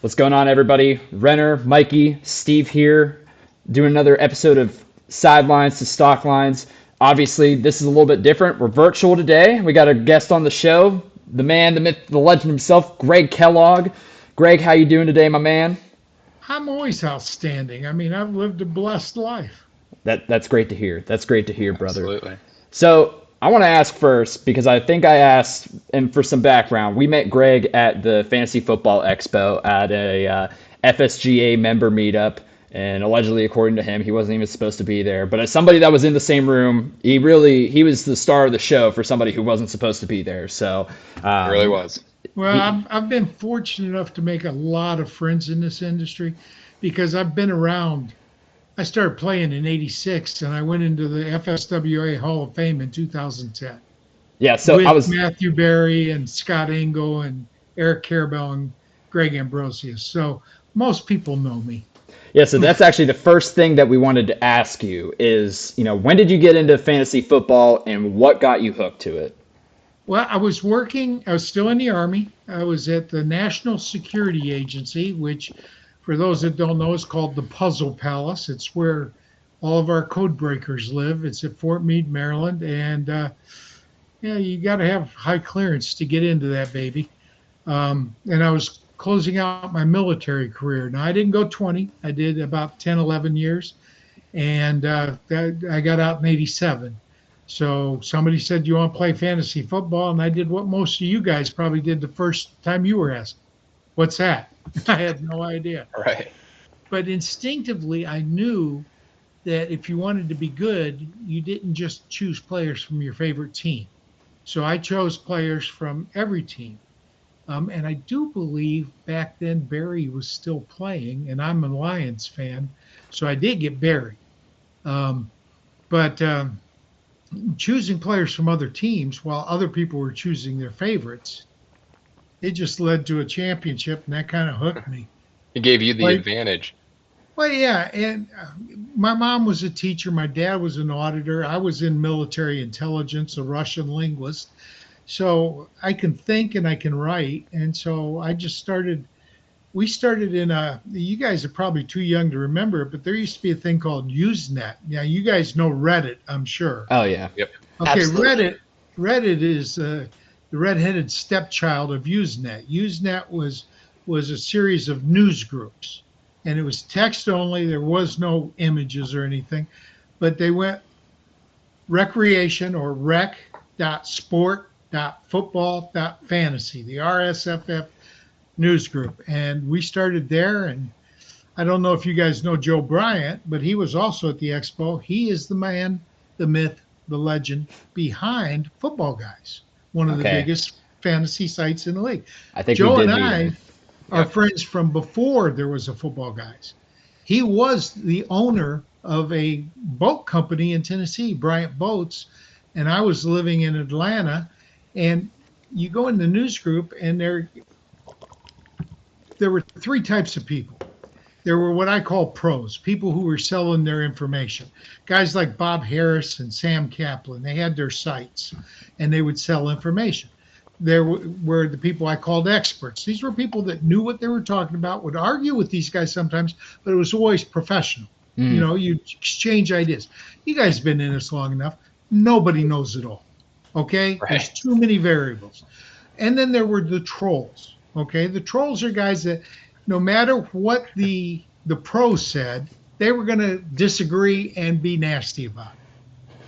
What's going on, everybody? Renner, Mikey, Steve here, doing another episode of Sidelines to Stock Lines. Obviously, this is a little bit different. We're virtual today. We got a guest on the show, the man, the myth, the legend himself, Greg Kellogg. Greg, how you doing today, my man? I'm always outstanding. I mean, I've lived a blessed life. That's great to hear. That's great to hear, brother. Absolutely. So I want to ask first, because I think I asked, and for some background, we met Greg at the Fantasy Football Expo at a FSGA member meetup, and allegedly, according to him, he wasn't even supposed to be there. But as somebody that was in the same room, he was the star of the show for somebody who wasn't supposed to be there. So It really was. Well, I've been fortunate enough to make a lot of friends in this industry because I've been around. I started playing in '86, and I went into the FSWA Hall of Fame in 2010. Yeah, so with Matthew Berry and Scott Engel and Eric Carabell and Greg Ambrosius. So most people know me. Yeah, so that's actually the first thing that we wanted to ask you is, when did you get into fantasy football and what got you hooked to it? Well, I was still in the Army. I was at the National Security Agency, which, for those that don't know, is called the Puzzle Palace. It's where all of our code breakers live. It's at Fort Meade, Maryland. And, you got to have high clearance to get into that baby. And I was closing out my military career. Now, I didn't go 20. I did about 10, 11 years. And I got out in '87. So somebody said, you want to play fantasy football? And I did what most of you guys probably did the first time you were asked. What's that? I had no idea. Right. But instinctively, I knew that if you wanted to be good, you didn't just choose players from your favorite team. So I chose players from every team. And I do believe back then Barry was still playing, and I'm a Lions fan. So I did get Barry. But choosing players from other teams while other people were choosing their favorites, it just led to a championship, and that kind of hooked me. It gave you the advantage. Well, yeah, and my mom was a teacher. My dad was an auditor. I was in military intelligence, a Russian linguist. So I can think and I can write. And so I just we started you guys are probably too young to remember it, but there used to be a thing called Usenet. Now, you guys know Reddit, I'm sure. Oh, yeah. Yep. Okay, Absolutely. Reddit is the redheaded stepchild of Usenet. Usenet was a series of news groups, and it was text only. There was no images or anything, but they went recreation or rec.sport.football.fantasy, the RSFF news group. And we started there, and I don't know if you guys know Joe Bryant, but he was also at the expo. He is the man, the myth, the legend behind Football Guys, one of the biggest fantasy sites in the league. I think Joe we did and meet I him. are friends from before there was a Football Guys. He was the owner of a boat company in Tennessee, Bryant Boats, and I was living in Atlanta. And you go in the news group, and there were three types of people. There were what I call pros, people who were selling their information. Guys like Bob Harris and Sam Kaplan, they had their sites, and they would sell information. There were the people I called experts. These were people that knew what they were talking about, would argue with these guys sometimes, but it was always professional. You exchange ideas. You guys have been in this long enough. Nobody knows it all, okay? Right. There's too many variables. And then there were the trolls, okay? The trolls are guys that no matter what the pros said, they were going to disagree and be nasty about it.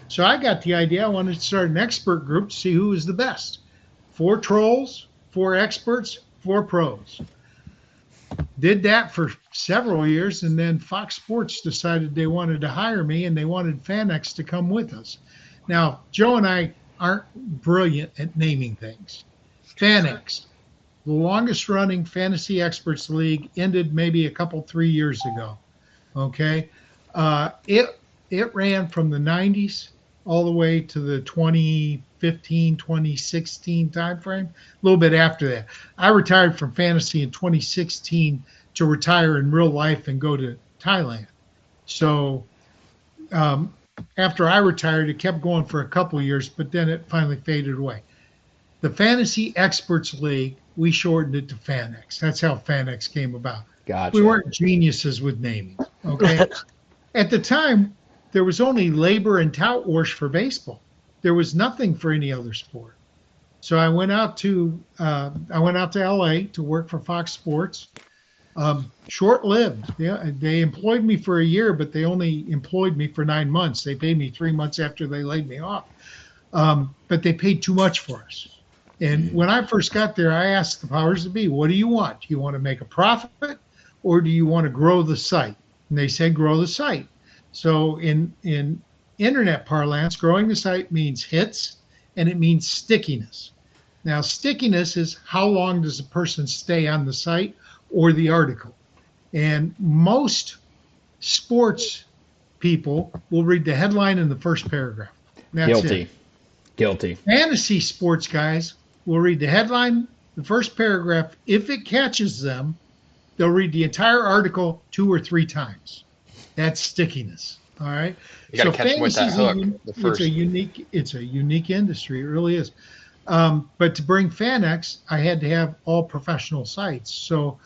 So I got the idea. I wanted to start an expert group to see who was the best. 4 trolls, 4 experts, 4 pros. Did that for several years, and then Fox Sports decided they wanted to hire me, and they wanted FanX to come with us. Now, Joe and I aren't brilliant at naming things. FanX, The longest running Fantasy Experts League ended maybe 3 years ago. Okay. It ran from the 90s all the way to the 2015, 2016 timeframe, a little bit after that. I retired from fantasy in 2016 to retire in real life and go to Thailand. So after I retired, it kept going for a couple of years, but then it finally faded away. The Fantasy Experts League, we shortened it to FanX. That's how FanX came about. Gotcha. We weren't geniuses with naming. Okay. At the time, there was only labor and tout wash for baseball. There was nothing for any other sport. So I went out to LA to work for Fox Sports. Short-lived. Yeah, they employed me for a year, but they only employed me for 9 months. They paid me 3 months after they laid me off. But they paid too much for us. And when I first got there, I asked the powers that be, what do you want? Do you want to make a profit or do you want to grow the site? And they said, grow the site. So in internet parlance, growing the site means hits and it means stickiness. Now, stickiness is how long does a person stay on the site or the article. And most sports people will read the headline in the first paragraph. That's it. Guilty. Fantasy sports guys will read the headline, the first paragraph. If it catches them, they'll read the entire article 2 or 3 times. That's stickiness. All right. You got to catch them with that hook. It's a unique industry. It really is. But to bring FanX, I had to have all professional sites. So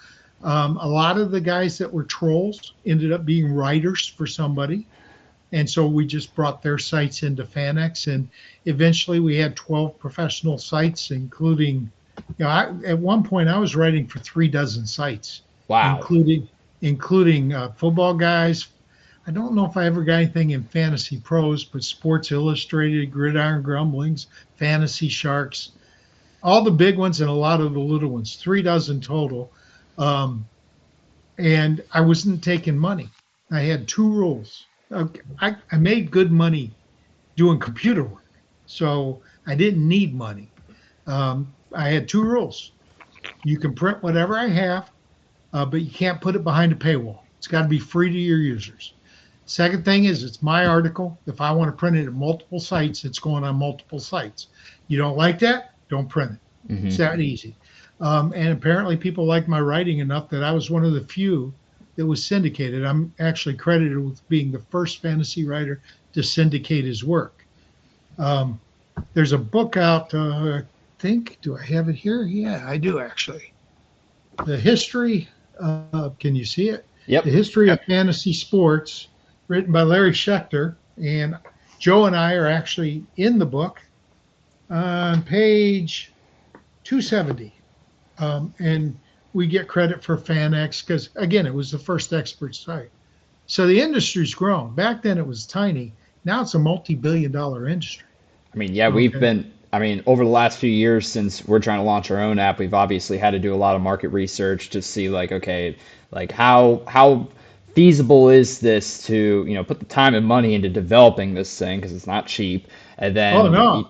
a lot of the guys that were trolls ended up being writers for somebody. And so we just brought their sites into FanX. And eventually we had 12 professional sites, including, at one point I was writing for 36 sites. Wow. Including football guys. I don't know if I ever got anything in Fantasy Pros, but Sports Illustrated, Gridiron Grumblings, Fantasy Sharks, all the big ones and a lot of the little ones, 36 total. And I wasn't taking money. I had 2 rules. I made good money doing computer work, so I didn't need money. I had 2 rules. You can print whatever I have, but you can't put it behind a paywall. It's got to be free to your users. Second thing is it's my article. If I want to print it at multiple sites, it's going on multiple sites. You don't like that? Don't print it. Mm-hmm. It's that easy. And apparently people liked my writing enough that I was one of the few that was syndicated. I'm actually credited with being the first fantasy writer to syndicate his work. There's a book out, I think, do I have it here? Yeah, I do actually. The history, can you see it? Yep. The history of fantasy sports, written by Larry Schechter, and Joe and I are actually in the book on page 270. And we get credit for FanX because, again, it was the first expert site. So the industry's grown. Back then it was tiny. Now it's a multi-billion-dollar industry. I mean, yeah, we've been, over the last few years since we're trying to launch our own app, we've obviously had to do a lot of market research to see how feasible is this to, put the time and money into developing this thing because it's not cheap. And then, oh, no.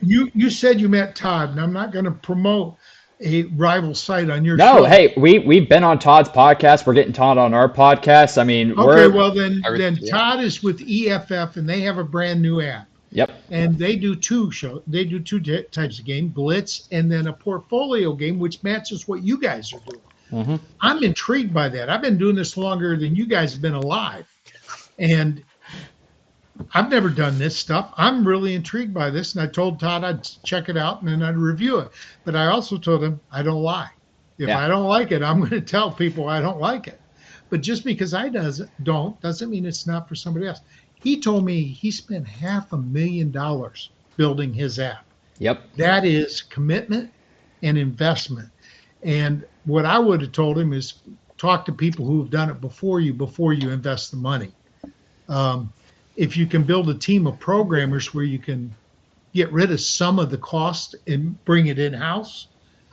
You said you met Todd, and I'm not going to promote a rival site on your show. No, hey, we've been on Todd's podcast. We're getting Todd on our podcast. Then Todd is with EFF, and they have a brand new app. Yep. And they do 2 shows. They do 2 types of game, Blitz, and then a portfolio game, which matches what you guys are doing. Mm-hmm. I'm intrigued by that. I've been doing this longer than you guys have been alive. And I've never done this stuff. I'm really intrigued by this. And I told Todd I'd check it out and then I'd review it. But I also told him I don't lie. If I don't like it, I'm going to tell people I don't like it. But just because I doesn't mean it's not for somebody else. He told me he spent $500,000 building his app. Yep. That is commitment and investment. And what I would have told him is talk to people who have done it before you invest the money. If you can build a team of programmers where you can get rid of some of the cost and bring it in-house,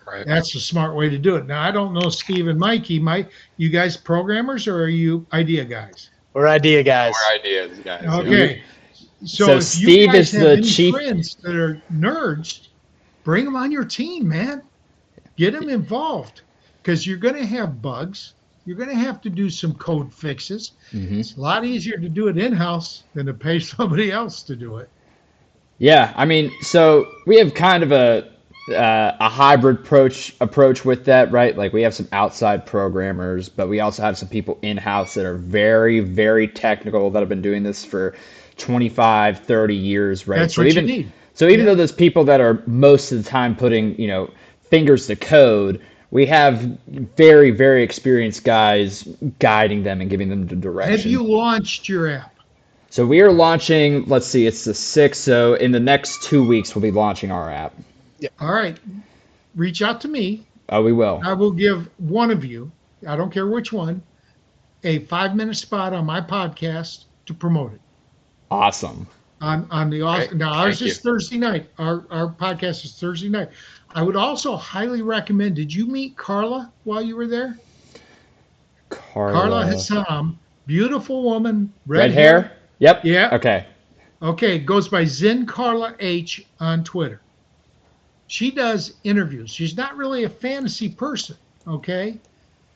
right, that's a smart way to do it. Now, I don't know, Steve and Mikey, you guys programmers or are you idea guys? We're idea guys. We're ideas guys. Okay. So if Steve you guys is have the any chief friends that are nerds, bring them on your team, man. Get them involved because you're going to have bugs. You're going to have to do some code fixes. Hmm. It's a lot easier to do it in-house than to pay somebody else to do it. Yeah, I mean, so we have kind of a hybrid approach with that, right? Like we have some outside programmers, but we also have some people in-house that are very, very technical that have been doing this for 25, 30 years, right? That's what you need. So even Yeah. though those people that are most of the time putting, fingers to code, we have very, very experienced guys guiding them and giving them the Have direction. you launched your app? So we are launching, let's see, it's the 6th, so in the next 2 weeks we'll be launching our app. All right. Reach out to me. Oh, we will. I will give one of you, I don't care which one, a 5-minute spot on my podcast to promote it. Awesome. On the Great. now ours Thank you. is Thursday night. Our podcast is Thursday night. I would also highly recommend. Did you meet Carla while you were there? Carla Carla. Hassam, beautiful woman, Red hair? Yep. Yeah. Okay. Okay, goes by Zen Carla H on Twitter. She does interviews. She's not really a fantasy person, okay,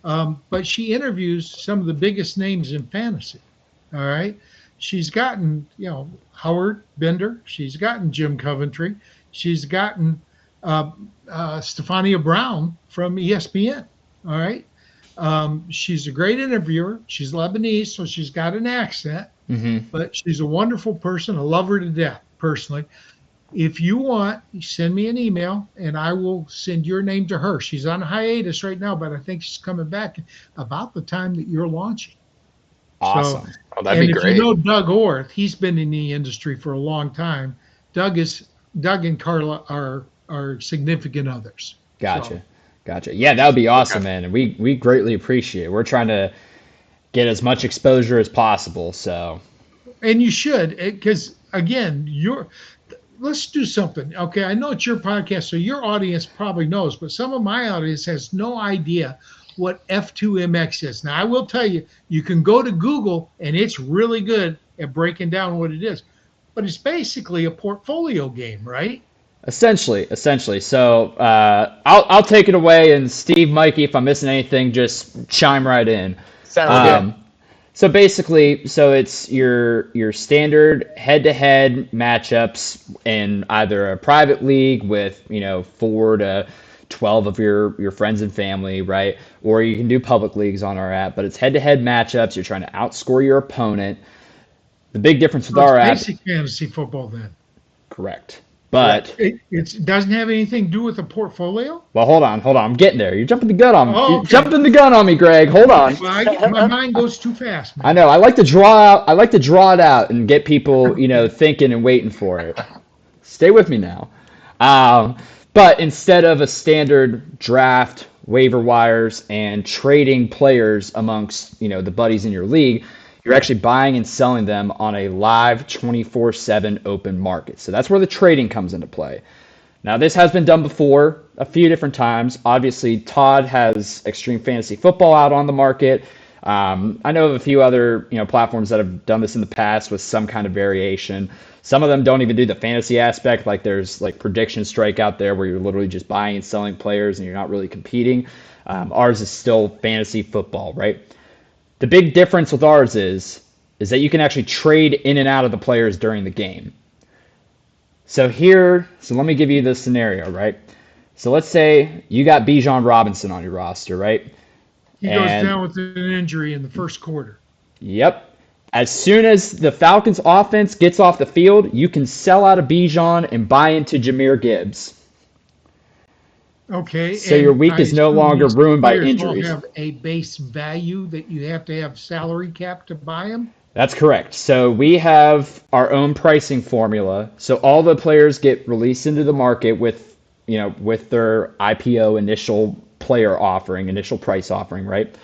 but she interviews some of the biggest names in fantasy. All right, she's gotten Howard Bender. She's gotten Jim Coventry. She's gotten Stefania Brown from ESPN. All right. She's a great interviewer. She's Lebanese, so she's got an accent, Hmm. but she's a wonderful person. I love her to death, personally. If you want, send me an email, and I will send your name to her. She's on hiatus right now, but I think she's coming back about the time that you're launching. Awesome. Oh, that'd And be if great. you know Doug Orth, he's been in the industry for a long time. Doug and Carla are significant others. Gotcha. So, Gotcha. Yeah, that would be awesome, Okay. man. And we greatly appreciate it. We're trying to get as much exposure as possible. So, and you should, because again, let's do something. Okay, I know it's your podcast, so your audience probably knows, but some of my audience has no idea what F2MX is. Now, I will tell you, you can go to Google, and it's really good at breaking down what it is. But it's basically a portfolio game, right? essentially. So, I'll take it away. And Steve, Mikey, if I'm missing anything, just chime right in. Sounds good. Um, So basically, it's your standard head-to-head matchups in either a private league with 4 to 12 of your friends and family, right? Or you can do public leagues on our app. But it's head-to-head matchups. You're trying to outscore your opponent. The big difference with So our it's app, basic fantasy football then. correct? But It doesn't have anything to do with the portfolio? well, hold on. I'm getting there. You're jumping the gun on me. Oh, You're okay. jumping the gun on me, Greg. Hold on. Well, my mind goes too fast, man. I know. I like to draw it out and get people, thinking and waiting for it. Stay with me now. But instead of a standard draft, waiver wires, and trading players amongst, the buddies in your league, you're actually buying and selling them on a live 24/7 open market. So that's where the trading comes into play. Now, this has been done before a few different times. Obviously, Todd has Extreme Fantasy Football out on the market. I know of a few other platforms that have done this in the past with some kind of variation. Some of them don't even do the fantasy aspect. Like there's like Prediction Strike out there where you're literally just buying and selling players and you're not really competing. Ours is still fantasy football, right? The big difference with ours is that you can actually trade in and out of the players during the game. So let me give you the scenario, right? So let's say you got Bijan Robinson on your roster, right? He goes And down with an injury in the first quarter. yep. As soon as the Falcons offense gets off the field, you can sell out of Bijan and buy into Jahmyr Gibbs. Okay. So your week I is no assume longer these ruined by players injuries. Will have a base value that you have to have salary cap to buy them. That's correct. So we have our own pricing formula. So all the players get released into the market with their IPO initial player offering, initial price offering, right?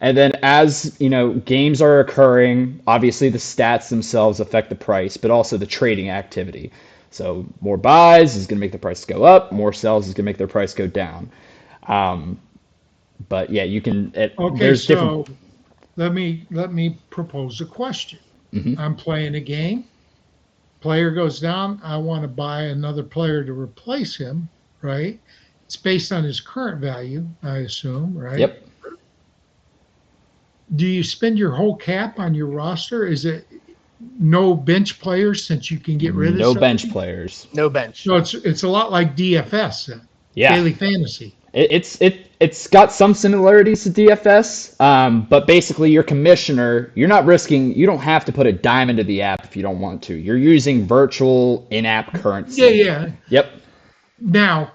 And then as, games are occurring, obviously the stats themselves affect the price, but also the trading activity. So more buys is going to make the price go up, more sells is going to make their price go down. But yeah, you can. Okay, There's so different. let me propose a question. Mhm. I'm playing a game. Player goes down. I want to buy another player to replace him, right? It's based on his current value, I assume, right? Yep. Do you spend your whole cap on your roster? Is it no bench players since you can get rid of No bench somebody? players. No bench. So it's a lot like DFS, then, Yeah. daily fantasy. It's got some similarities to DFS, but basically your commissioner, you don't have to put a dime into the app if you don't want to. You're using virtual in-app currency. Yeah. Yep. Now,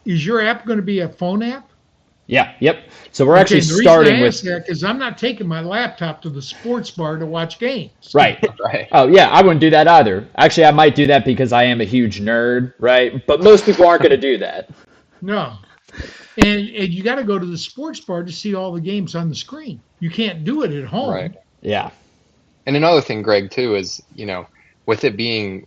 is your app going to be a phone app? Yeah. Yep. So we're actually the starting reason I with ask that because I'm not taking my laptop to the sports bar to watch games. right. Right. Oh yeah, I wouldn't do that either. Actually, I might do that because I am a huge nerd, right? But most people aren't going to do that. No. And you got to go to the sports bar to see all the games on the screen. You can't do it at home. Right. Yeah. And another thing, Greg, too, is, with it being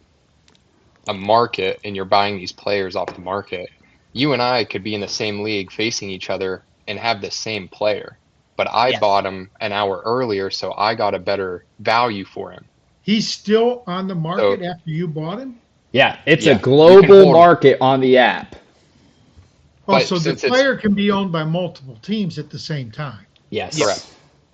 a market and you're buying these players off the market, you and I could be in the same league facing each other and have the same player. But I Yes. bought him an hour earlier, so I got a better value for him. He's still on the market So- after you bought him? Yeah. It's Yeah, a you can global hold- market on the app. Oh, But so the since it's- player can be owned by multiple teams at the same time. Yes. Correct.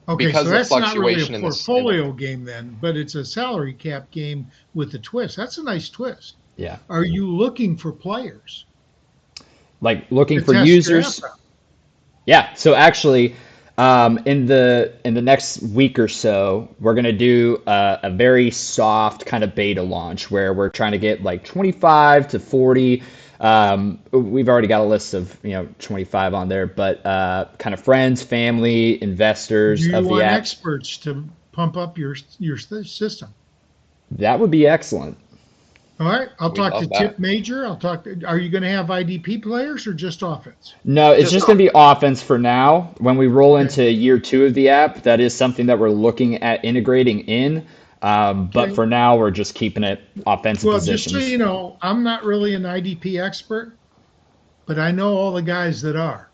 Okay, Because so of that's not really fluctuation a in the- portfolio game then, but it's a salary cap game with a twist. That's a nice twist. Yeah. Are you looking for players? Like looking to for test your users. app out? Yeah. So actually, in the next week or so, we're gonna do a very soft kind of beta launch where we're trying to get like 25 to 40. We've already got a list of 25 on there, but kind of friends, family, investors Do you of the want app. experts to pump up your system? That would be excellent. All right, I'll We talk love to that. Tip Major. Are you going to have IDP players or just offense? No, it's Just just going to be offense for now. When we roll into year 2 of the app, that is something that we're looking at integrating in. But Okay. for now, we're just keeping it offensive Well, positions. just so you know, I'm not really an IDP expert, but I know all the guys that are.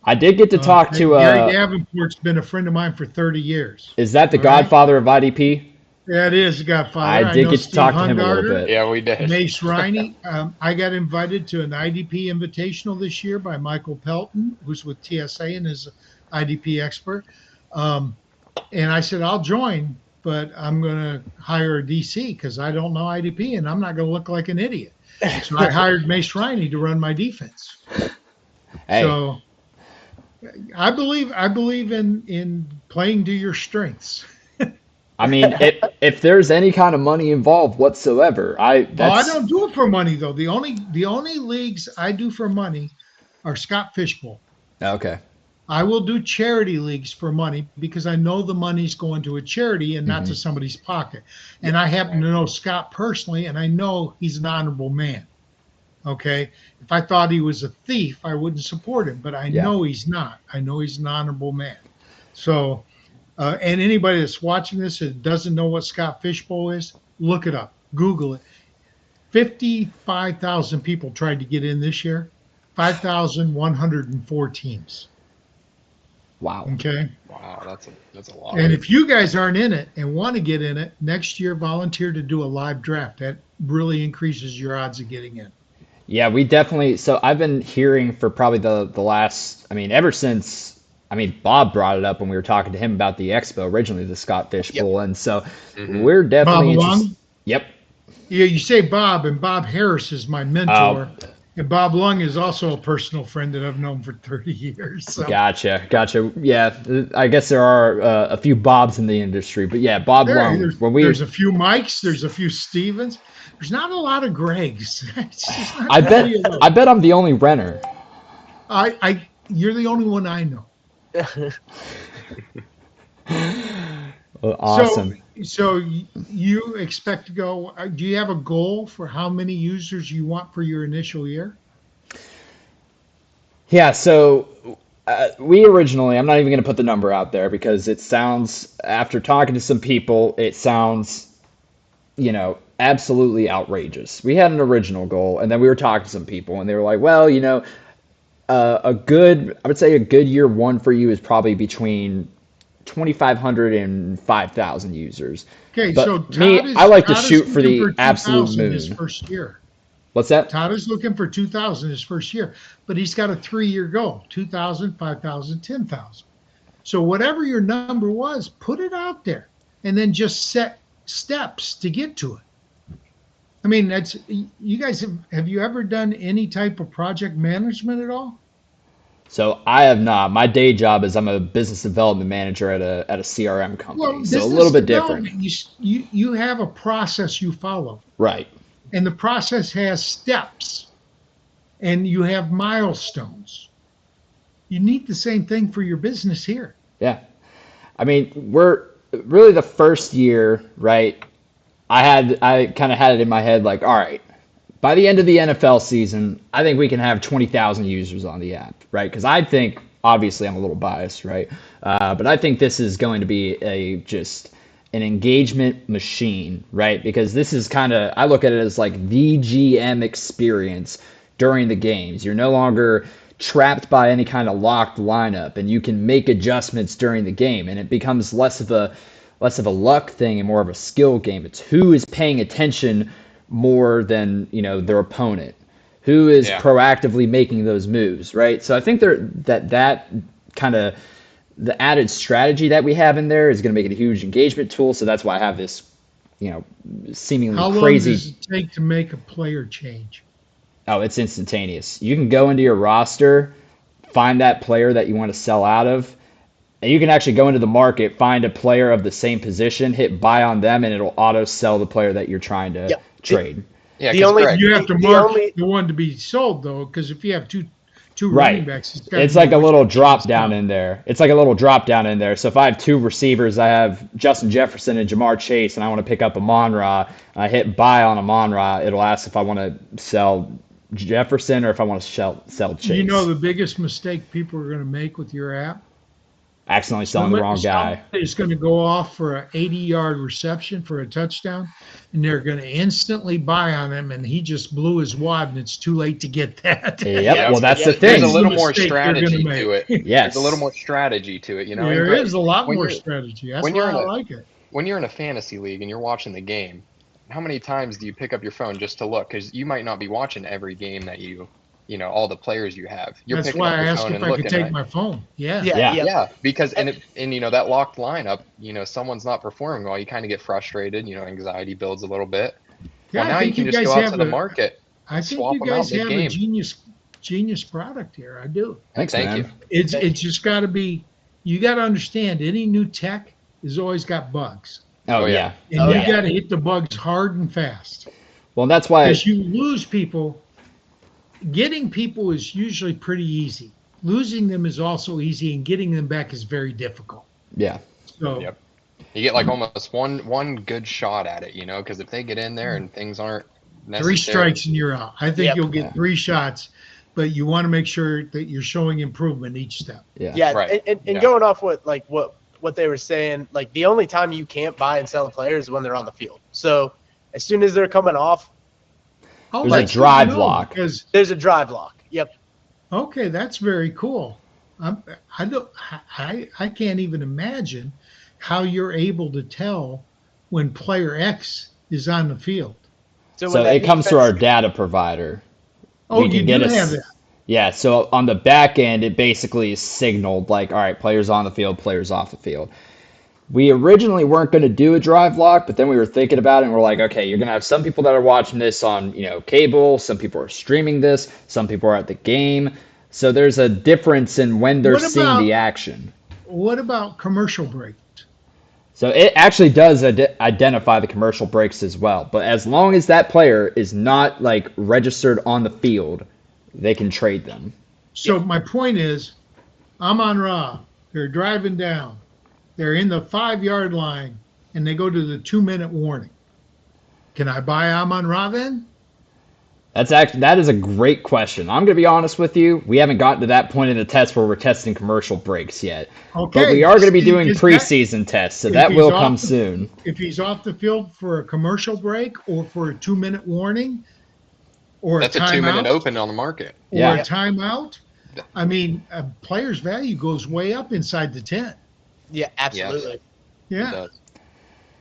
I did get to talk to. Gary Davenport's been a friend of mine for 30 years. Is that the All right. godfather of IDP? That is Godfather. I did know get to Steve talk to him a little Hungarter, bit. Yeah, we did. Mace Riney. I got invited to an IDP invitational this year by Michael Pelton, who's with TSA and is an IDP expert. And I said, I'll join, but I'm going to hire a DC because I don't know IDP and I'm not going to look like an idiot. So I hired Mace Riney to run my defense. Hey, So I believe in playing to your strengths. I mean, if there's any kind of money involved whatsoever, I that's don't do it for money though. The only leagues I do for money are Scott Fishbowl. okay. I will do charity leagues for money because I know the money's going to a charity and not to somebody's pocket. And I happen to know Scott personally, and I know he's an honorable man. Okay. If I thought he was a thief, I wouldn't support him, but I Yeah. know he's not. I know he's an honorable man. So, and anybody that's watching this that doesn't know what Scott Fishbowl is, look it up, Google it. 55,000 people tried to get in this year, 5,104 teams. Wow. Okay. Wow, that's a lot. And if you guys aren't in it and want to get in it, next year volunteer to do a live draft. That really increases your odds of getting in. Yeah, we definitely. So I've been hearing for probably the last. I mean, ever since. I mean, Bob brought it up when we were talking to him about the expo originally, the Scott Fishbowl, and so we're definitely Bob interested. Lung? Yep. Yeah, you say Bob, and Bob Harris is my mentor. And Bob Lung is also a personal friend that I've known for 30 years. So. Gotcha. Yeah, I guess there are a few Bobs in the industry, but yeah, Bob Lung. There's a few Mikes, there's a few Stevens. There's not a lot of Gregs. It's just not I many of those. bet I'm the only Renner. You're the only one I know. Awesome. So you expect to go? Do you have a goal for how many users you want for your initial year? Yeah, so we originally, I'm not even going to put the number out there because it sounds, after talking to some people, it sounds, absolutely outrageous. We had an original goal, and then we were talking to some people, and they were like, well, I would say a good year 1 for you is probably between 2,500 and 5,000 users. Okay, But so Todd me, is, I like to Todd is shoot for looking the absolute 2,000 his moon. first year. What's that? Todd is looking for 2,000 his first year, but he's got a 3-year goal: 2,000, 5,000, 10,000. So whatever your number was, put it out there, and then just set steps to get to it. I mean, that's you guys have you ever done any type of project management at all? So I have not. My day job is I'm a business development manager at a CRM Well, company. So a business little bit different. development, you have a process you follow, Right. and the process has steps, and you have milestones. You need the same thing for your business here. Yeah. I mean, we're really the first year, right? I kind of had it in my head like, all right, by the end of the NFL season, I think we can have 20,000 users on the app, right? Because I think, obviously, I'm a little biased, right? But I think this is going to be just an engagement machine, right? Because this is kind of, I look at it as like the GM experience during the games. You're no longer trapped by any kind of locked lineup, and you can make adjustments during the game, and it becomes less of a luck thing and more of a skill game. It's who is paying attention more than their opponent, who is proactively making those moves, right? So I think that kind of the added strategy that we have in there is going to make it a huge engagement tool. So that's why I have this, seemingly How long crazy. does it take to make a player change? Oh, it's instantaneous. You can go into your roster, find that player that you want to sell out of, and you can actually go into the market, find a player of the same position, hit buy on them, and it'll auto sell the player that you're trying to trade. Yeah, The 'cause only- Greg, You have to The mark only- the one to be sold though, because if you have two Right. running backs, gotta It's be like a which little one drop is down sold. in there. It's like a little drop down in there. So if I have two receivers, I have Justin Jefferson and Jamar Chase, and I want to pick up Amon-Ra, I hit buy on Amon-Ra. It'll ask if I want to sell Jefferson or if I want to sell Chase. You know the biggest mistake people are going to make with your app? Accidentally selling the wrong guy. Somebody's going to go off for an 80-yard reception for a touchdown, and they're going to instantly buy on him, and he just blew his wad, and it's too late to get that. Yep. Well, that's the there's thing. a little the more mistake they're gonna strategy make. to it. Yes. There's a little more strategy to it, and There Greg, is a lot when more you're- strategy. That's when why you're in I a- like it. When you're in a fantasy league and you're watching the game, how many times do you pick up your phone just to look? Because you might not be watching every game that all the players you have. You're That's picking why up I your asked phone if and I looking, could take right? my phone. Yeah. Yeah. Yeah, because and that locked lineup, someone's not performing well. You kind of get frustrated. Anxiety builds a little bit. Yeah, Well, now I you think can you just guys go out have to the a- market I and think swap you them out guys have a mid-game. genius product here. I do. Thanks, Thank man. you. It's just got to be. You got to understand. Any new tech has always got bugs, Oh, Oh, yeah. yeah. and Oh, you yeah. got to hit the bugs hard and fast. Well, that's why. Because you lose people. Getting people is usually pretty easy. Losing them is also easy, and getting them back is very difficult. Yeah. So Yep. You get like almost one good shot at it, because if they get in there and things aren't necessary, 3 strikes and you're out. I think Yep. you'll get Yeah. 3 shots, but you want to make sure that you're showing improvement each step. Yeah. Yeah, Right. and Yeah. going off what they were saying, like the only time you can't buy and sell a player is when they're on the field. So as soon as they're coming off, Oh, There's a that's good to drive know, block. Because there's a drive lock. Yep. okay, that's very cool. I don't. I can't even imagine how you're able to tell when player X is on the field. So when that it comes through our defense- data provider. Oh, We can you get do a- have that. Yeah, so on the back end, it basically is signaled like, all right, players on the field, players off the field. We originally weren't going to do a drive lock, but then we were thinking about it and we're like, okay, you're going to have some people that are watching this on, cable, some people are streaming this, some people are at the game. So there's a difference in when they're What seeing about- the action. What about commercial breaks? So it actually does identify the commercial breaks as well. But as long as that player is not like registered on the field, they can trade them. So my point is, Amon-Ra, they're driving down. They're in the 5-yard line, and they go to the 2-minute warning. Can I buy Amon-Ra then? That is a great question. I'm going to be honest with you. We haven't gotten to that point in the test where we're testing commercial breaks yet. Okay. But we are going to be doing Is that- preseason tests, so if that he's will off come the- soon. If he's off the field for a commercial break or for a 2-minute warning or that's a a 2-minute timeout open on the market. or Yeah. a timeout, I mean, a player's value goes way up inside the 10. Yeah, absolutely. It Yeah. does.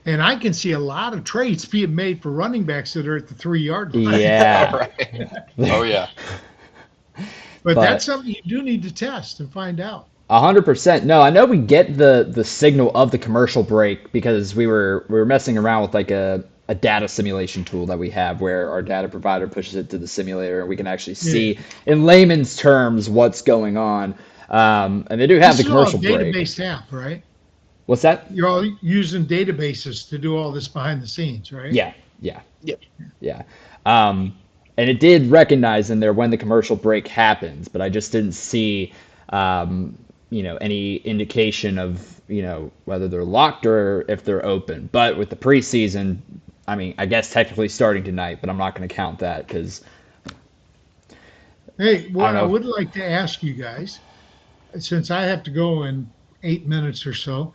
And I can see a lot of trades being made for running backs that are at the 3-yard line. Yeah. Right. Oh yeah. But But- that's something you do need to test and find out. 100%. No, I know we get the signal of the commercial break because we were messing around with like a data simulation tool that we have where our data provider pushes it to the simulator and we can actually see in layman's terms what's going on. And they do have This the is all a commercial break. database app, right? What's that? You're all using databases to do all this behind the scenes, right? Yeah. Yep. And it did recognize in there when the commercial break happens, but I just didn't see, any indication of, whether they're locked or if they're open. But with the preseason, I mean, I guess technically starting tonight, but I'm not going to count that because. Hey, what I know. would like to ask you guys, since I have to go in 8 minutes or so,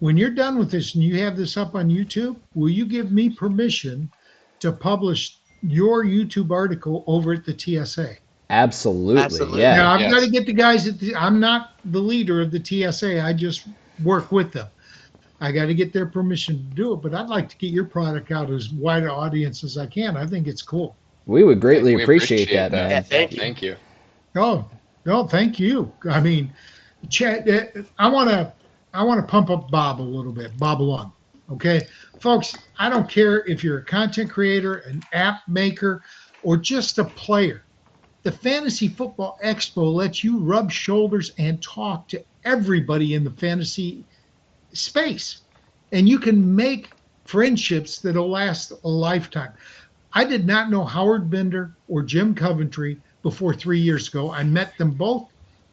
when you're done with this and you have this up on YouTube, will you give me permission to publish your YouTube article over at the TSA? Absolutely. Absolutely. Yeah. Now, I've Yes. got to get the guys I'm not the leader of the TSA. I just work with them. I got to get their permission to do it, but I'd like to get your product out as wide an audience as I can. I think it's cool. We would greatly We appreciate that, that. man. Yeah, thank you. Thank you. Oh, no, thank you. I mean, Chad, I want to pump up Bob a little bit. Bob along. Okay, folks, I don't care if you're a content creator, an app maker, or just a player. The Fantasy Football Expo lets you rub shoulders and talk to everybody in the fantasy space. And you can make friendships that'll last a lifetime. I did not know Howard Bender or Jim Coventry before 3 years ago. I met them both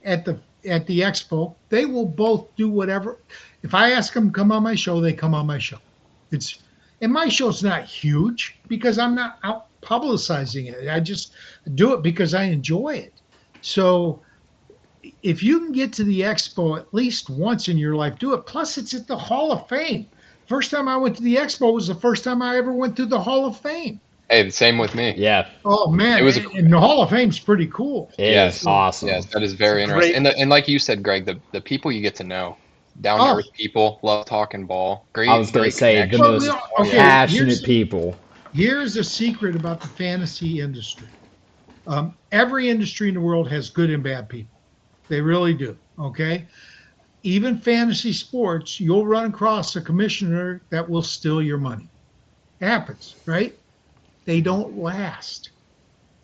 at the expo. They will both do whatever. If I ask them to come on my show, they come on my show. And my show's not huge because I'm not out publicizing it. I just do it because I enjoy it. So if you can get to the expo at least once in your life, do it. Plus, it's at the Hall of Fame. First time I went to the expo was the first time I ever went to the Hall of Fame. Hey, the same with me. Yeah. Oh man, It was and the Hall of Fame's pretty cool. It Yes. is awesome. Yes, that is very Great. interesting. And like you said, Greg, the people you get to know, down to earth people, love talking ball. Great. I was going to great say the connections. most Okay, passionate here's- people. Here's a secret about the fantasy industry. Every industry in the world has good and bad people. They really do. Okay. Even fantasy sports, you'll run across a commissioner that will steal your money. Happens, right? They don't last.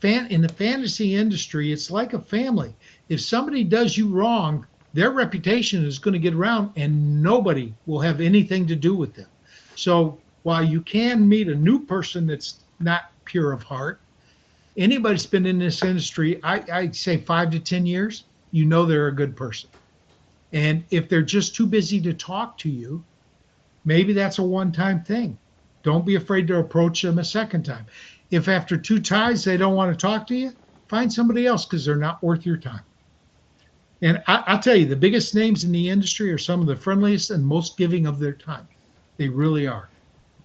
In the fantasy industry, it's like a family. If somebody does you wrong, their reputation is going to get around and nobody will have anything to do with them. So while you can meet a new person that's not pure of heart, anybody that's been in this industry, I'd say 5 to 10 years, you know they're a good person. And if they're just too busy to talk to you, maybe that's a one-time thing. Don't be afraid to approach them a second time. If after 2 ties they don't want to talk to you, find somebody else because they're not worth your time. And I'll tell you, the biggest names in the industry are some of the friendliest and most giving of their time. They really are.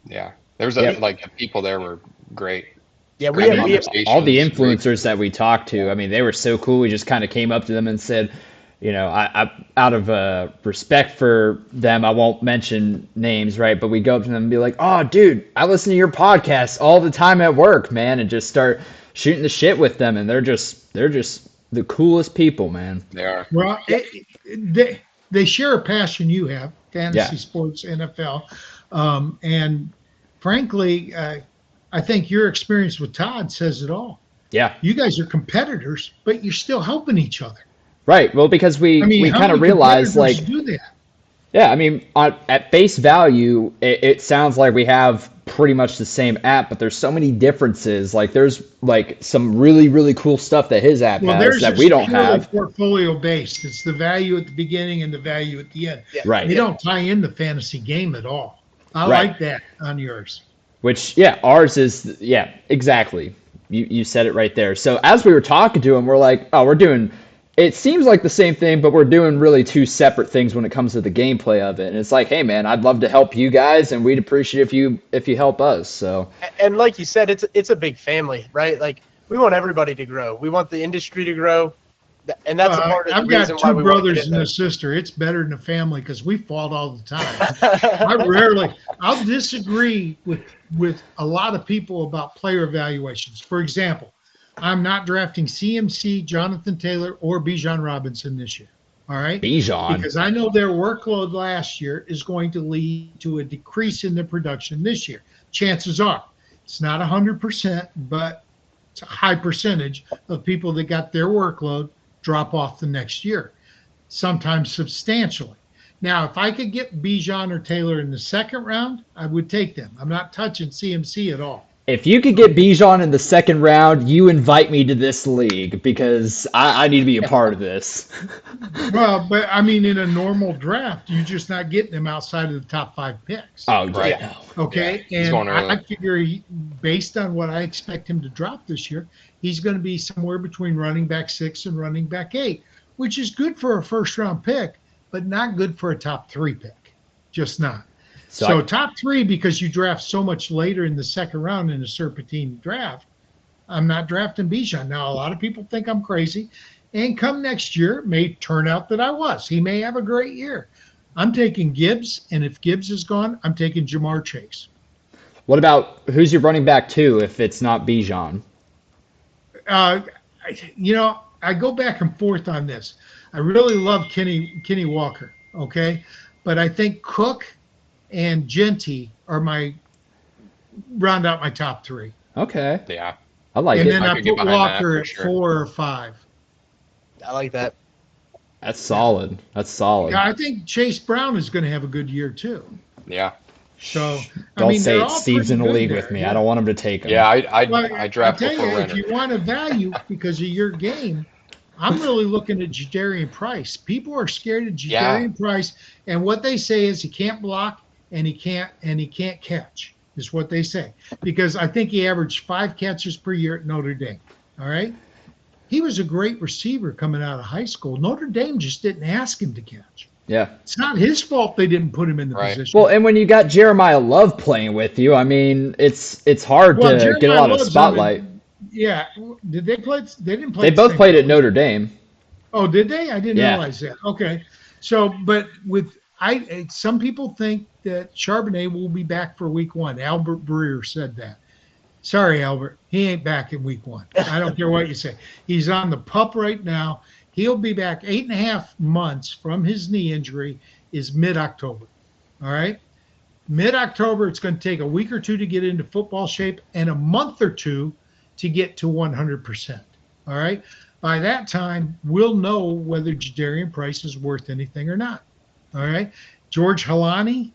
Yeah. There's Yep. the people there were great. Yeah, Great we have conversations, All the great- influencers that we talked to, I mean, they were so cool. We just kind of came up to them and said, I out of respect for them, I won't mention names, right? But we go up to them and be like, "Oh, dude, I listen to your podcast all the time at work, man," and just start shooting the shit with them, and they're just the coolest people, man. They are. Well, they share a passion you have, fantasy Yeah. sports, NFL. And frankly, I think your experience with Todd says it all. Yeah, You guys are competitors, but you're still helping each other. right. Well, because we how kind of many realized, competitors like, do that? yeah, I mean, at face value, it sounds like we have pretty much the same app, but there's so many differences. Like, there's like some really, really cool stuff that his app Well, has theirs that is we don't purely have. portfolio based. It's the value at the beginning and the value at the end. Right. They don't tie in the fantasy game at all. I Right. like that on yours. Which, yeah, ours is, yeah, exactly. You said it right there. So as we were talking to him, we're like, oh, it seems like the same thing, but we're doing really 2 separate things when it comes to the gameplay of it. And it's like, hey, man, I'd love to help you guys, and we'd appreciate if you help us. So, and like you said, it's a big family, right? Like we want everybody to grow. We want the industry to grow. And that's a part of the I've reason got why two we want to get brothers in and there. a sister. It's better than a family because we fought all the time. I'll disagree with a lot of people about player evaluations. For example, I'm not drafting CMC, Jonathan Taylor, or Bijan Robinson this year. All right. Bijan. Because I know their workload last year is going to lead to a decrease in their production this year. Chances are it's not 100%, but it's a high percentage of people that got their workload drop off the next year, sometimes substantially. Now, if I could get Bijan or Taylor in the second round, I would take them. I'm not touching CMC at all. If you could get Bijan in the second round, you invite me to this league because I need to be a part of this. Well, but I mean, in a normal draft, you're just not getting them outside of the top 5 picks. Oh, Right. yeah. Okay. Yeah, he's And going early. I figure based on what I expect him to drop this year, he's going to be somewhere between running back 6 and running back 8, which is good for a first round pick, but not good for a top 3 pick. Just not. So top 3, because you draft so much later in the second round in a serpentine draft, I'm not drafting Bijan. Now, a lot of people think I'm crazy. And come next year, it may turn out that I was. He may have a great year. I'm taking Gibbs, and if Gibbs is gone, I'm taking Jamar Chase. What about who's your running back 2 if it's not Bijan? I go back and forth on this. I really love Kenny Walker, okay? But I think Cook and Genty are round out my top 3. Okay. Yeah. I like And it. then I I could get put behind that Walker for at sure. 4 or 5. I like that. That's solid. That's solid. Yeah, I think Chase Brown is going to have a good year too. Yeah. So Don't say they're it. all Steve's pretty in the good league there, with me. yeah. I don't want him to take him. Yeah, Well, I draft I'll tell before you, Renner. if you want a value because of your game, I'm really looking at Jadarian Price. People are scared of Jadarian Price, and what they say is he can't block and he can't catch, is what they say. Because I think he averaged 5 catches per year at Notre Dame. All right. He was a great receiver coming out of high school. Notre Dame just didn't ask him to catch. Yeah. It's not his fault they didn't put him in the Right. position. Well, and when you got Jeremiah Love playing with you, I mean, it's hard to get a Jeremiah lot of Love's spotlight. yeah. Did they play? They didn't play. They the both same played at college. Notre Dame. Oh, did they? I didn't Yeah. realize that. Okay. So, but some people think that Charbonnet will be back for week 1. Albert Breer said that. Sorry, Albert. He ain't back in week 1. I don't care what you say. He's on the PUP right now. He'll be back 8.5 months from his knee injury is mid-October. All right. Mid-October, it's going to take a week or 2 to get into football shape and a month or 2 to get to 100%. All right. By that time, we'll know whether Jadarian Price is worth anything or not. All right. George Halani,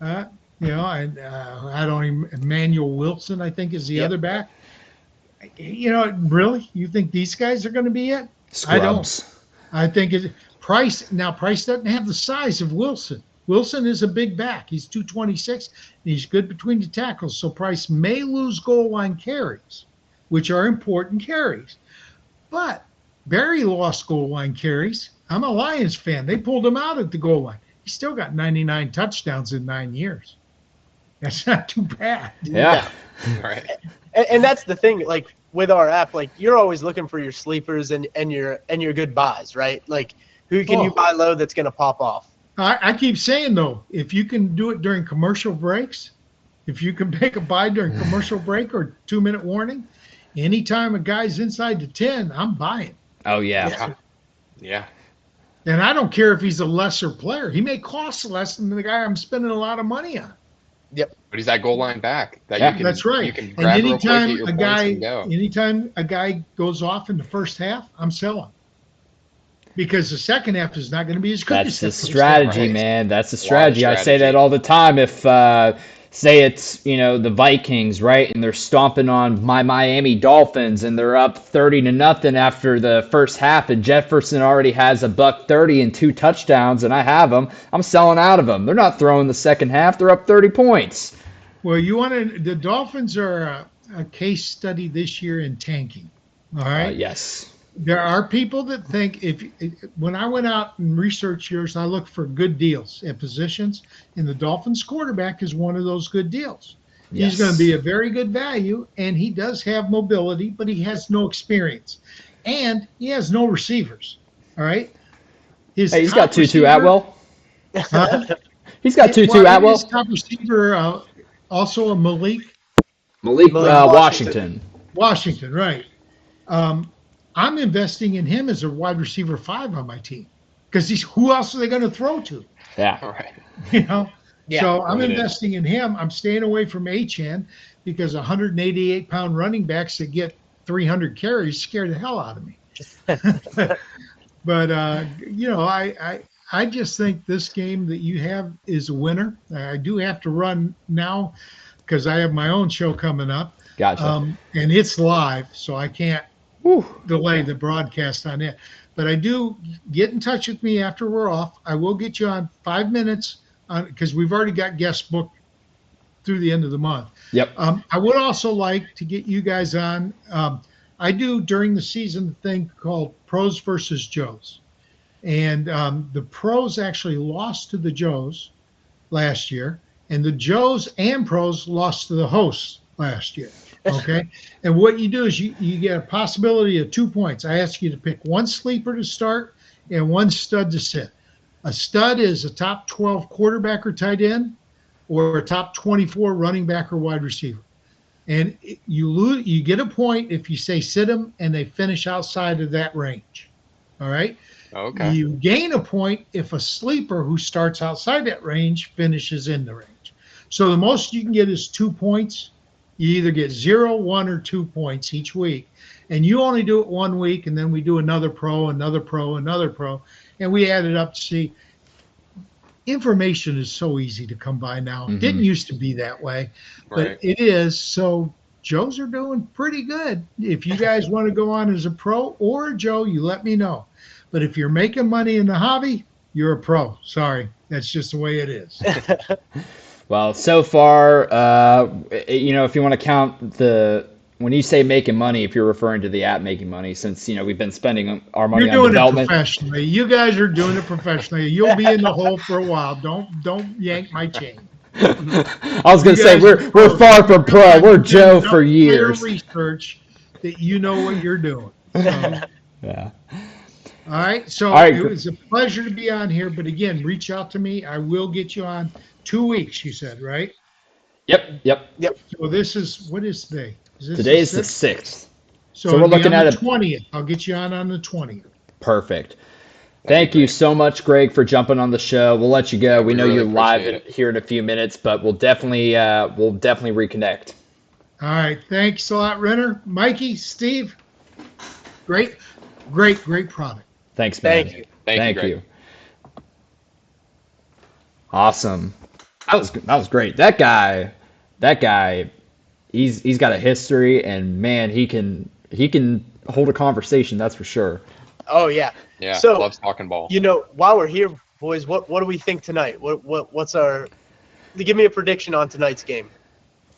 and I don't even, Emmanuel Wilson, I think, is the other back. Really? You think these guys are going to be it? Scrubs. I think Price doesn't have the size of Wilson. Wilson is a big back. He's 226, and he's good between the tackles. So Price may lose goal line carries, which are important carries. But Barry lost goal line carries. I'm a Lions fan. They pulled him out at the goal line. He still got 99 touchdowns in 9 years. That's not too bad. Yeah. Right. And that's the thing, like with our app, like you're always looking for your sleepers and your good buys, right? Like who can you buy low that's going to pop off? I keep saying, though, if you can do it during commercial breaks, if you can make a buy during commercial break or 2-minute warning, anytime a guy's inside the 10, I'm buying. Oh, yeah. Yeah. And I don't care if he's a lesser player. He may cost less than the guy I'm spending a lot of money on. Yep. But he's that goal line back that Yeah, you can, That's right. You can And grab real quick, get your points and go. anytime a guy goes off in the first half, I'm selling. Because the second half is not going to be as good That's as the the first strategy, Right. man. That's the A lot of strategy. I say strategy. that all the time. If say it's the Vikings, right, and they're stomping on my Miami Dolphins, and they're up 30-0 after the first half, and Jefferson already has $130 and 2 touchdowns, and I have them. I'm selling out of them. They're not throwing the second half. They're up 30 points. Well, the Dolphins are a case study this year in tanking. All right. Yes. There are people that think when I went out and researched yours, I looked for good deals at positions, and the Dolphins quarterback is one of those good deals. Yes. He's going to be a very good value, and he does have mobility, but he has no experience. and he has no receivers. All right. Hey, he's top got Tutu receiver- Atwell. Huh? He's got Tutu Well, Atwell. his top receiver, also a Malik Malik Washington. Washington. right. I'm investing in him as a wide receiver 5 on my team because who else are they going to throw to? Yeah. All right. You know? Yeah. So I'm Limited. investing in him. I'm staying away from Achan because 188-pound running backs that get 300 carries scare the hell out of me. But I just think this game that you have is a winner. I do have to run now because I have my own show coming up, Gotcha. and it's live, so I can't Whew. delay the broadcast on it. But I do get in touch with me after we're off. I will get you on 5 minutes because we've already got guests booked through the end of the month. Yep. I would also like to get you guys on. I do during the season a thing called Pros versus Joes. And the Pros actually lost to the Joes last year, and the Joes and Pros lost to the hosts last year. Okay. And what you do is you get a possibility of 2 points. I ask you to pick one sleeper to start and one stud to sit. A stud is a top 12 quarterback or tight end, or a top 24 running back or wide receiver. And you get a point if you say sit them and they finish outside of that range. All right. Okay. You gain a point if a sleeper who starts outside that range finishes in the range. So the most you can get is 2 points. You either get 0, 1, or 2 points each week. And you only do it 1 week, and then we do another pro, another pro, another pro. And we add it up to see. Information is so easy to come by now. It didn't used to be that way, but Right. it is. So Joes are doing pretty good. If you guys want to go on as a pro or a Joe, you let me know. But if you're making money in the hobby, you're a pro. Sorry. That's just the way it is. Well, so far, if you want to count when you say making money, if you're referring to the app making money, since, we've been spending our money You're on doing it development. professionally. You guys are doing it professionally. You'll be in the hole for a while. Don't yank my chain. I was going to You say, guys we're are pros. far from pro. We're You've Joe done for enough years. player research that you know what you're doing. So, Yeah. all right. So All right. it was a pleasure to be on here. But again, reach out to me. I will get you on 2 weeks, you said, right? Yep. So this is, what is today? Is this Today is the 6th? 6th. So we're it'll be looking on at the 20th. I'll get you on the 20th. Perfect. Thank you so much, Greg, for jumping on the show. We'll let you go. We know really you're live appreciate it. here in a few minutes, but we'll definitely reconnect. All right. Thanks a lot, Renner. Mikey, Steve, great product. Thanks, man. Thank you. Thank you, Greg. Awesome. That was great. That guy, he's got a history, and man, he can hold a conversation. That's for sure. Oh yeah. Yeah. So, loves talking ball. While we're here, boys, what do we think tonight? What's our? Give me a prediction on tonight's game.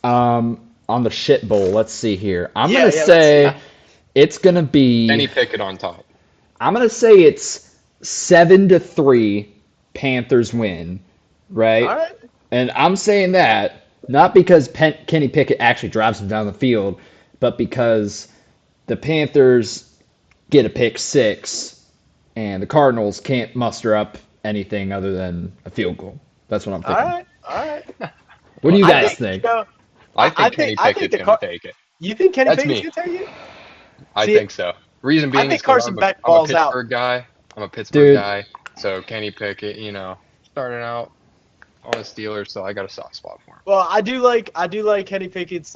On the shit bowl, let's see here. I'm Yeah, gonna yeah, say let's it's gonna be. Kenny Pickett on top. I'm gonna say it's 7-3 Panthers win, right? All right. And I'm saying that not because Kenny Pickett actually drives them down the field, but because the Panthers get a pick six and the Cardinals can't muster up anything other than a field goal. That's what I'm thinking. All right. What do you guys think? I think Kenny I think Pickett's the going to take it. You think Kenny That's Pickett's me. gonna take it? I See, think so. Reason being think is 'cause Carson I'm Beck a balls out. Pittsburgh guy. I'm a Pittsburgh Dude. guy. So Kenny Pickett, starting out on the Steelers, so I got a soft spot for him. Well, I do like Kenny Pickett's.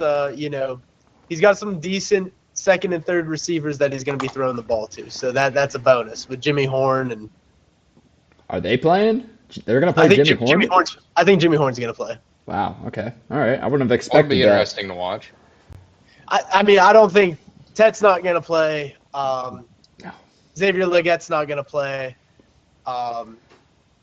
He's got some decent second and third receivers that he's going to be throwing the ball to. So that's a bonus with Jimmy Horn and. Are they playing? They're going to play Jimmy Horn? I think Jimmy Horn's going to play. Wow, okay. All right. I wouldn't have That'll expected be that. interesting to watch. I mean, I don't think Tet's not going to play. No. Xavier Leggette's not going to play.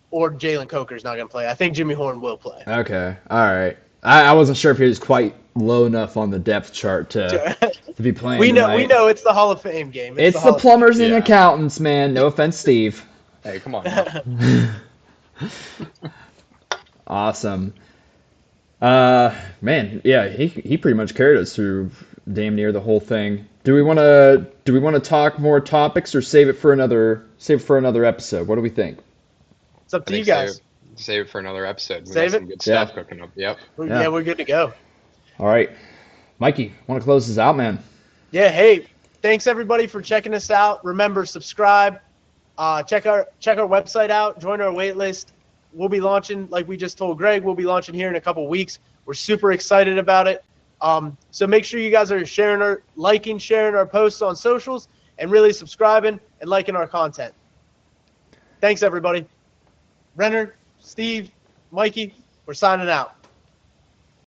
Or Jalen Coker's not going to play. I think Jimmy Horn will play. Okay. All right. I wasn't sure if he was quite low enough on the depth chart to be playing We know tonight. it's the Hall of Fame game. It's the Hall of plumbers and Yeah. accountants, man. No offense, Steve. Hey, come on. Now. Awesome. Man, yeah, he pretty much carried us through damn near the whole thing. Do we want to talk more topics or save it for another episode? What do we think? It's up I to you think guys. save it for another episode. We Save got it? some good Yeah. stuff cooking up. Yep. Yeah. Yeah, we're good to go. All right, Mikey, want to close this out, man? Yeah, hey, thanks everybody for checking us out. Remember, subscribe. Check our website out. Join our wait list. We'll be launching, like we just told Greg, we'll be launching here in a couple weeks. We're super excited about it. So make sure you guys are sharing our posts on socials, and really subscribing and liking our content. Thanks, everybody. Renner, Steve, Mikey, we're signing out.